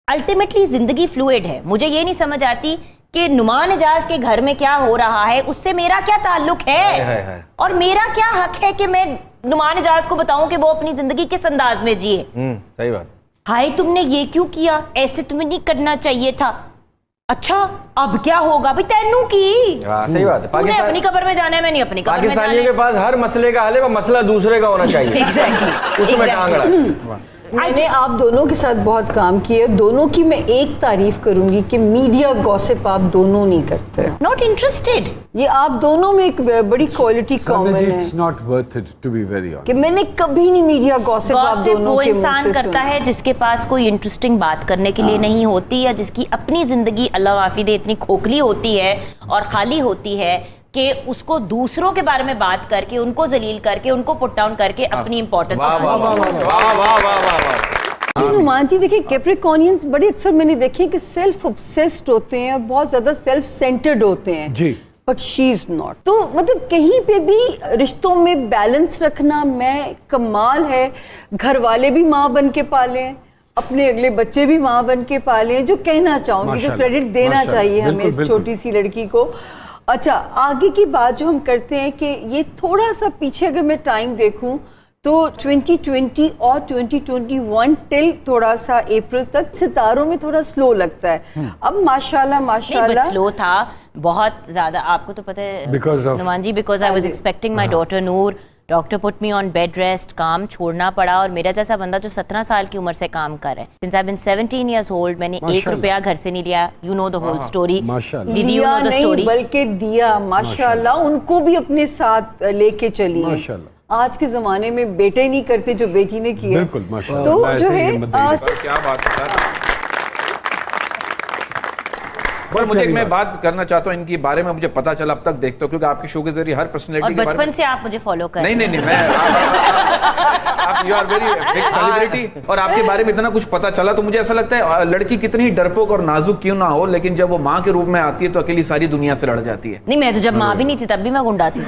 Ultimately जिंदगी fluid है। मुझे ये नहीं समझ आती कि नुमान एजाज के घर में क्या हो रहा है, उससे मेरा क्या ताल्लुक है और मेरा क्या हक है कि मैं नुमान एजाज को बताऊं कि वो अपनी जिंदगी किस अंदाज में जिए। सही बात। हाय तुमने ये क्यों किया, ऐसे तुम्हें नहीं करना चाहिए था। अच्छा अब क्या होगा भाई, तेनू की सही बात है। तूने अपनी कब्र में जाना है, मैं नहीं अपनी कब्र में जाना है। पाकिस्तानियों के पास हर मसले का हल है, वो मसला दूसरे का होना चाहिए। उसमें टांग अड़ा। मैंने आप दोनों के साथ बहुत काम किया, दोनों की मैं एक तारीफ करूंगी कि मीडिया गॉसिप आप दोनों नहीं करते। Not interested. ये आप दोनों में एक बड़ी क्वालिटी कॉमन है। It's not worth it, to be very honest. कि मैंने कभी नहीं मीडिया गॉसिप आप दोनों वो के मुंह इंसान से करता है जिसके पास कोई इंटरेस्टिंग बात करने के लिए नहीं होती, या जिसकी अपनी जिंदगी अल्लाह माफी दे इतनी खोखली होती है और खाली होती है कि उसको दूसरों के बारे में बात करके, उनको जलील करके, उनको पुट डाउन करके अपनी इंपॉर्टेंस। नुमान जी देखिए, कैप्रिकॉर्नियंस बड़े अक्सर मैंने देखे कि सेल्फ ऑब्सेस्ड होते हैं और बहुत ज्यादा सेल्फ सेंटर्ड होते हैं जी, बट शी इज नॉट। तो मतलब कहीं पे भी रिश्तों में बैलेंस रखना मैं कमाल है। घर वाले भी माँ बन के पाले, अपने अगले बच्चे भी माँ बन के पाले, जो कहना चाहूंगी, जो क्रेडिट देना चाहिए हमें इस छोटी सी लड़की को। अच्छा, आगे की बात जो हम करते हैं कि ये थोड़ा सा पीछे अगर मैं टाइम देखूं तो 2020 और 2021 टिल थोड़ा सा अप्रैल तक सितारों में थोड़ा स्लो लगता है। अब माशाल्लाह स्लो था बहुत ज्यादा। आपको तो पता है Numan ji, because I was expecting my daughter Noor, doctor put me on bed rest, काम छोड़ना पड़ा। और मेरा जैसा बंदा जो 17 साल की उम्र से काम कर रहा है, since I been 17 years old, मैंने 1 रुपया घर से नहीं लिया। You know the whole story. दीदी यू नो द स्टोरी। बल्कि दिया माशाल्लाह, उनको भी अपने साथ लेके चली माशाल्लाह। आज के जमाने में बेटे नहीं करते जो बेटी ने किया। बिल्कुल माशाल्लाह। तो जो है क्या बात है सर। पर मुझे मैं बात करना चाहता हूँ इनके बारे में। मुझे पता चला अब तक देखते हो, क्योंकि आपके शो के जरिए हर पर्सनैलिटी और बचपन से आप मुझे फॉलो कर नहीं मैं आप you are very big celebrity, और आपके बारे में इतना कुछ पता चला तो मुझे ऐसा लगता है लड़की कितनी ही डरपोक और नाजुक क्यों ना हो, लेकिन जब वो माँ के रूप में आती है तो अकेली सारी दुनिया से लड़ जाती है। नहीं, मैं तो जब माँ भी नहीं थी तब भी मैं गुंडा थी।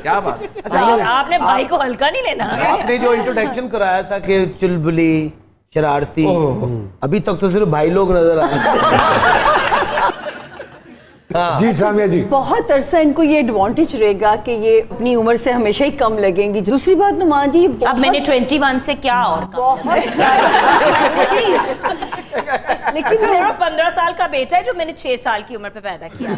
क्या बात। आपने भाई को हल्का नहीं लेना। आपने जो इंट्रोडक्शन कराया था कि चुलबुली शरारती, अभी तक तो सिर्फ भाई लोग नजर आ रहे। जी सामिया जी, बहुत अरसा इनको ये एडवांटेज रहेगा कि ये अपनी उम्र से हमेशा ही कम लगेंगी। दूसरी बात नुमान जी, अब मैंने 21 से क्या और बहुत लेकिन मेरा 15 साल का बेटा है जो मैंने 6 साल की उम्र पे पैदा किया।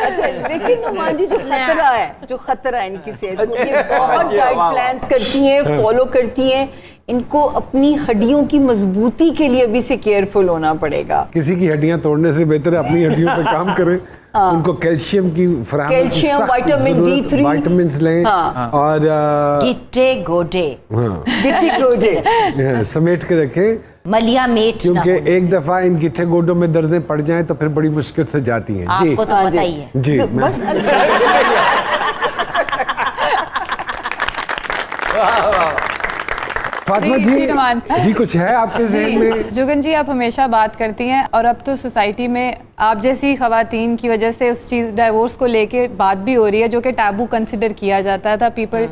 अच्छा, लेकिन नुमान जी जो खतरा है इनकी सेहत को, ये बहुत डाइट प्लान्स करती हैं, फॉलो करती हैं। इनको अपनी हड्डियों की मजबूती के लिए अभी से केयरफुल होना पड़ेगा। किसी की हड्डियां तोड़ने से बेहतर है अपनी हड्डियों पे काम करें। उनको कैल्शियम की कैल्शियम, विटामिन D3, विटामिन्स लें और गिट्टे गोडे समेट के रखें, मलिया मेट, क्योंकि एक दफा इन गिट्टे गोडों में दर्दें पड़ जाएं तो फिर बड़ी मुश्किल से जाती हैं। जी आपको तो पता ही है। जी बस फातिमा जी कुछ है आपके ज़हन में? जुगन जी, आप हमेशा बात करती हैं और अब तो सोसाइटी में आप जैसी खवातीन की वजह से उस चीज़ डाइवोर्स को लेके बात भी हो रही है, जो कि टैबू कंसिडर किया जाता था। People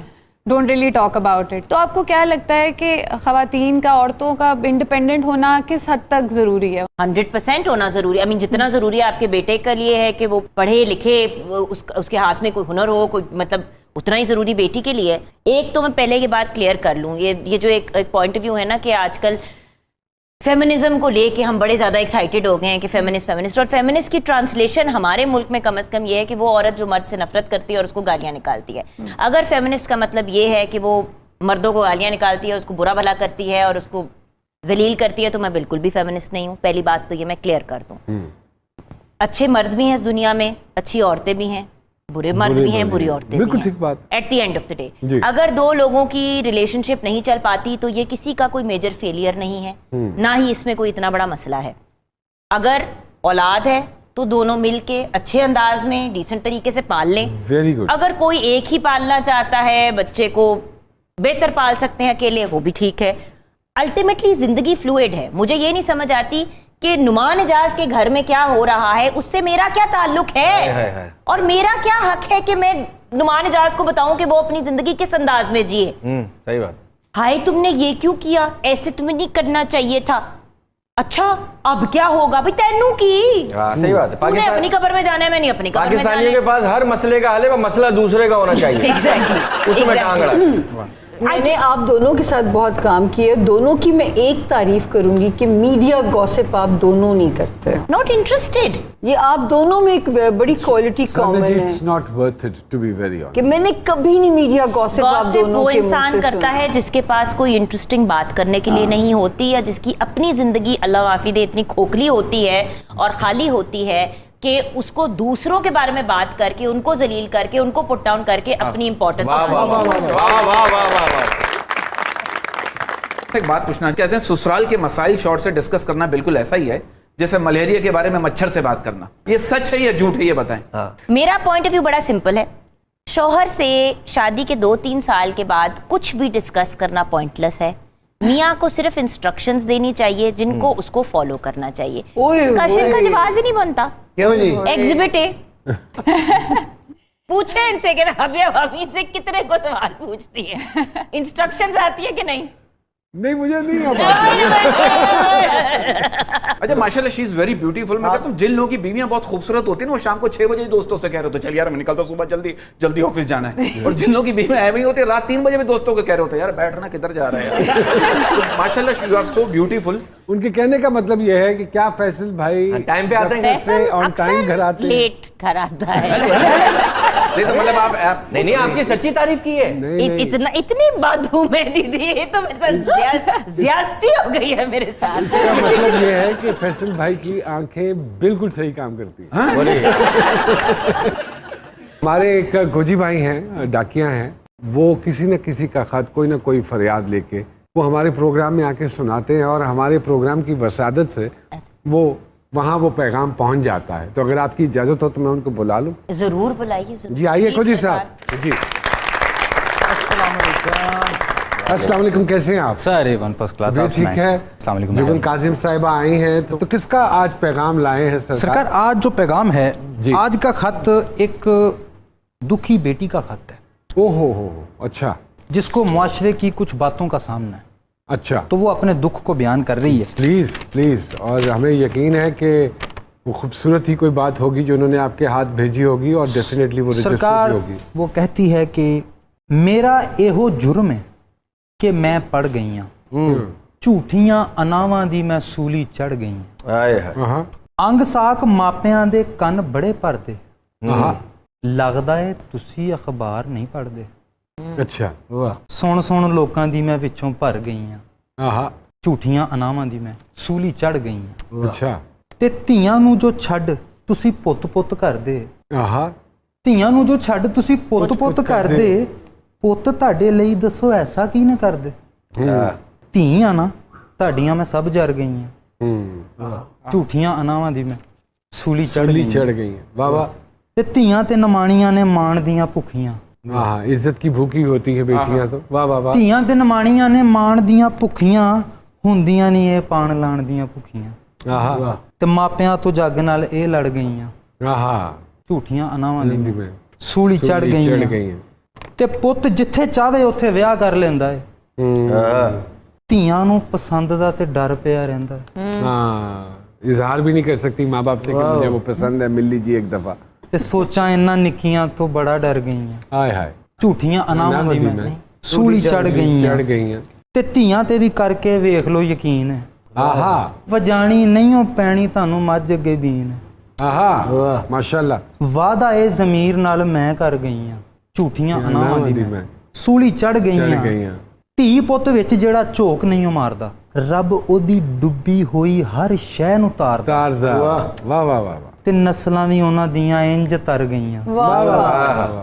don't really talk about it. तो आपको क्या लगता है कि खवातीन का, औरतों का इंडिपेंडेंट होना किस हद तक ज़रूरी है? 100% होना ज़रूरी है। आई मीन जितना ज़रूरी है आपके बेटे के लिए है कि वो पढ़े लिखे, उसके हाथ में कोई हुनर हो, कोई मतलब उतना ही जरूरी बेटी के लिए है। एक तो मैं पहले ये बात क्लियर कर लूँ, ये जो एक पॉइंट ऑफ व्यू है ना कि आजकल फेमिनिज्म को लेके हम बड़े ज़्यादा एक्साइटेड हो गए हैं कि फेमिनिस्ट और फेमिनिस्ट की ट्रांसलेशन हमारे मुल्क में कम से कम ये है कि वो औरत जो मर्द से नफरत करती है और उसको गालियाँ निकालती है। अगर फेमिनिस्ट का मतलब ये है कि वो मर्दों को गालियाँ निकालती है, उसको बुरा भला करती है और उसको जलील करती है, तो मैं बिल्कुल भी फेमिनिस्ट नहीं हूँ। पहली बात तो ये मैं क्लियर कर दूँ। अच्छे मर्द भी हैं इस दुनिया में, अच्छी औरतें भी हैं, बुरे मर्द भी हैं, बुरी औरतें भी हैं। ठीक बात। At the end of the day अगर दो लोगों की रिलेशनशिप नहीं चल पाती तो ये किसी का कोई मेजर फेलियर नहीं है, ना ही इसमें कोई इतना बड़ा मसला है। अगर औलाद है तो दोनों मिलके अच्छे अंदाज में डिसेंट तरीके से पाल लें। Very good. अगर कोई एक ही पालना चाहता है, बच्चे को बेहतर पाल सकते हैं अकेले, वो भी ठीक है। अल्टीमेटली जिंदगी फ्लूइड है। मुझे ये नहीं समझ आती कि नुमान एजाज के घर में क्या हो रहा है, उससे मेरा क्या ताल्लुक है और मेरा क्या हक है कि मैं नुमान एजाज को बताऊं कि वो अपनी जिंदगी किस अंदाज में जिए। सही बात। हाय तुमने ये क्यों किया, ऐसे तुम्हें नहीं करना चाहिए था। अच्छा अब क्या होगा भाई, तैनू की हाँ, सही बात है। तूने अपनी कब्र में जाना है, मैं नहीं अपनी कब्र में जाना पाकिस्तानियों के है। पास हर मसले का हल है, वो मसला दूसरे का होना चाहिए। Exactly, उसमें टांग exactly. अड़ा। मैंने आप दोनों के साथ बहुत काम किया, दोनों की मैं एक तारीफ करूंगी कि मीडिया गॉसिप आप दोनों नहीं करते। Not interested. ये आप दोनों में एक बड़ी क्वालिटी कॉमन जी है it's not worth it to be very कि मैंने कभी नहीं मीडिया गॉसिप आप गॉसिप दोनों वो के मुंह इंसान से करता सुना। है जिसके पास कोई इंटरेस्टिंग बात करने के लिए नहीं होती, या जिसकी अपनी जिंदगी अल्लाह माफी दे इतनी खोखली होती है और खाली होती है कि उसको दूसरों के बारे में बात करके, उनको जलील करके, उनको पुट डाउन करके अपनी इंपॉर्टेंस। वाह वाह वाह वाह वाह वाह वाह। एक बात पूछना, कहते हैं ससुराल के मसाइल शॉर्ट से डिस्कस करना बिल्कुल ऐसा ही है जैसे मलेरिया के बारे में मच्छर से बात करना। ये सच है या झूठ है, ये बताएं। मेरा पॉइंट ऑफ व्यू बड़ा सिंपल है। शौहर से शादी के 2-3 साल के बाद कुछ भी डिस्कस करना पॉइंटलेस है। मियाँ को सिर्फ इंस्ट्रक्शंस देनी चाहिए जिनको उसको फॉलो करना चाहिए। ओए, डिस्कशन का ओए। जवाब ही नहीं बनता। क्यों जी? एग्जिबिट ए पूछे इनसे कि राबिया भाभी से कितने को सवाल पूछती है, इंस्ट्रक्शंस आती है कि नहीं? नहीं मुझे नहीं आ अच्छा माशाल्लाह शी इज वेरी ब्यूटीफुल। मैं कहता हूँ जिन लोगों की बीवियां बहुत खूबसूरत होती है ना, वो शाम को 6 बजे दोस्तों से कह रहे होते चल यार मैं निकलता हूँ, सुबह जल्दी जल्दी ऑफिस जाना है। और जिन लोगों की बीवियां ऐसी होती है रात 3 बजे भी दोस्तों को कह रहे होते यार बैठना, किधर जा रहा है यार। माशाल्लाह यू आर सो ब्यूटीफुल। उनके कहने का मतलब यह है कि क्या फैसल भाई टाइम पे आते हैं? से ऑन टाइम घर आते हैं? लेट घर आता है। नहीं तो मतलब आप नहीं आपकी सच्ची तारीफ की है। नहीं नहीं इतना इतनी बात हूँ मैं दीदी, ये तो मेरे साथ ज्यादती हो गई है मेरे साथ। इसका मतलब यह है कि फैसल भाई की आंखें बिल्कुल सही काम करती हैं। हमारे एक गोजी भाई हैं, डाकिया हैं, वो किसी न किसी का खत, कोई ना कोई फरियाद लेके वो हमारे प्रोग्राम में आके सुनाते हैं और हमारे प्रोग्राम की वसादत से वो वहाँ वो पैगाम पहुँच जाता है। तो अगर आपकी इजाज़त हो तो मैं उनको बुला लूँ। जरूर बुलाइए, जरूर। जी आइए खोजी सरकार। साहब। जी अस्सलाम वालेकुम, कैसे हैं आप? Sir A1 first class. तबीयत ठीक है? अस्सलाम वालेकुम। जुगन काजिम साहिबा आई हैं तो किसका आज पैगाम लाए हैं सरकार आज जो पैगाम है, जी। आज का खत एक दुखी बेटी का खत है ओहो हो, अच्छा जिसको मुआशरे की कुछ बातों का सामना है, अच्छा। तो वो अपने दुख को बयान कर रही है। प्लीज़ प्लीज़, और हमें यकीन है कि वो खूबसूरत ही कोई बात होगी जो उन्होंने आपके हाथ भेजी होगी और डेफिनेटली वो रजिस्टर सरकार भी होगी। वो कहती है कि मेरा एहो जुर्म है कि मैं पड़ गई हाँ, झूठियां अनावां दी मैं सूली चढ़ गई हाँ। आए हाय। हाँ अंग साख मापिਆਂ ਦੇ ਕੰਨ ਬੜੇ ਭਰਦੇ, हाँ ਲੱਗਦਾ ਏ ਤੁਸੀਂ ਅਖਬਾਰ ਨਹੀਂ ਪੜ੍ਹਦੇ। अच्छा ਸੁਣ ਸੁਣ ਲੋਕਾਂ ਦੀ ਮੈਂ ਵਿੱਚੋਂ ਭਰ ਗਈ ਆ, हाँ ਝੂਠੀਆਂ ਅਨਾਵਾਂ ਦੀ ਮੈਂ ਸੂਲੀ ਚੜ ਗਈ ਆ। अच्छा ਤੇ ਧੀਆਂ ਨੂੰ ਜੋ ਛੱਡ ਤੁਸੀਂ ਪੁੱਤ-ਪੁੱਤ ਕਰਦੇ, हाँ ਧੀਆਂ ਨੂੰ ਜੋ ਛੱਡ ਤੁਸੀਂ ਪੁੱਤ-ਪੁੱਤ ਕਰਦੇ, ਪੁੱਤ ਤੁਹਾਡੇ ਲਈ ਦੱਸੋ ਐਸਾ ਕੀ ਨਾ ਕਰਦੇ। ਧੀ ਆ ਨਾ ਤੁਹਾਡੀਆਂ ਮੈਂ ਸਭ ਜਰ ਗਈ ਆ, ਝੂਠੀਆਂ ਅਨਾਵਾਂ ਦੀ ਮੈਂ ਸੂਲੀ ਚੜ चढ़ ਗਈ चढ़ गई हैं। वाह वाह। ਤੇ ਧੀਆਂ ਤੇ ਨਮਾਣੀਆਂ ਨੇ ਮਾਣ ਦੀਆਂ ਭੁੱਖੀਆਂ, हाँ इज्जत की भूखी होती है बेटियां तो। वाह वाह वाह। ਧੀਆਂ ਤੇ ਨਮਾਣੀਆਂ ਨੇ ਮਾਣ ਦੀਆਂ ਭੁੱਖੀਆਂ, ਹੁੰਦੀਆਂ ਨਹੀਂ ਇਹ ਪਾਣ ਲਾਣ ਦੀਆਂ ਭੁੱਖੀਆਂ। हाँ ਤੇ ਮਾਪਿਆਂ ਤੋਂ ਜੱਗ ਨਾਲ ਇਹ ਲੜ ਗਈਆਂ, हाँ ਝੂਠੀਆਂ ਅਨਾਵਾਂ ਦੀ हिंदी ਮੈਂ में ਸੂਲੀ ਚੜ चढ़ ਗਈਆਂ। गई हैं। ਤੇ ਪੁੱਤ ਜਿੱਥੇ ਚਾਵੇ ਉੱਥੇ ਵਿਆਹ ਕਰ ਲੈਂਦਾ ਏ, ਧੀਆਂ ਨੂੰ ਪਸੰਦ ਦਾ ਤੇ ਡਰ ਪਿਆ ਰਹਿੰਦਾ ਏ। हाँ इजहार भी नहीं कर सकती माँ बाप से कि मुझे वो पसंद है, मिल लीजिए एक दफा। ਤੇ ਸੋਚਾਂ ਇਹਨਾਂ ਨਿੱਕੀਆਂ ਤੋਂ ਬੜਾ ਡਰ ਗਈਆਂ, हाय हाय। ਝੂਠੀਆਂ ਅਨਾਵਾਂ ਦੀ मैं ਮੈਂ ਸੂਲੀ ਚੜ ਗਈਆਂ। चढ़ गई हैं। ਤੇ ਧੀਆਂ ਤੇ ਵੀ ਕਰਕੇ ਵੇਖ ਲੋ ਯਕੀਨ ਹੈ, आहा ਵਜਾਣੀ ਨਹੀਂ ਉਹ ਪੈਣੀ ਤੁਹਾਨੂੰ ਮੱਝ ਅੱਗੇ ਬੀਨ। आहा माशाल्लाह। ਵਾਦਾ ਇਹ ਜ਼ਮੀਰ ਨਾਲ ਮੈਂ ਕਰ ਗਈ ਆ, ਝੂਠੀਆਂ ਅਨਾਵਾਂ ਦੀ ਮੈਂ ਸੂਲੀ ਚੜ चढ़ ਗਈਆਂ। गई हैं। ਧੀ ਪੁੱਤ ਵਿੱਚ ਜਿਹੜਾ ਝੋਕ ਨਹੀਂ ਉਹ ਮਾਰਦਾ, ਰੱਬ ਉਹਦੀ ਡੁੱਬੀ ਹੋਈ ਹਰ ਸ਼ੈ ਨੂੰ ਤਾਰਦਾ, तारजा। वाह वाह वाह वाह। ਤੇ ਨਸਲਾਂ ਵੀ ਉਹਨਾਂ ਦੀਆਂ ਇੰਜ ਤਰ ਗਈਆਂ। वाह वाह।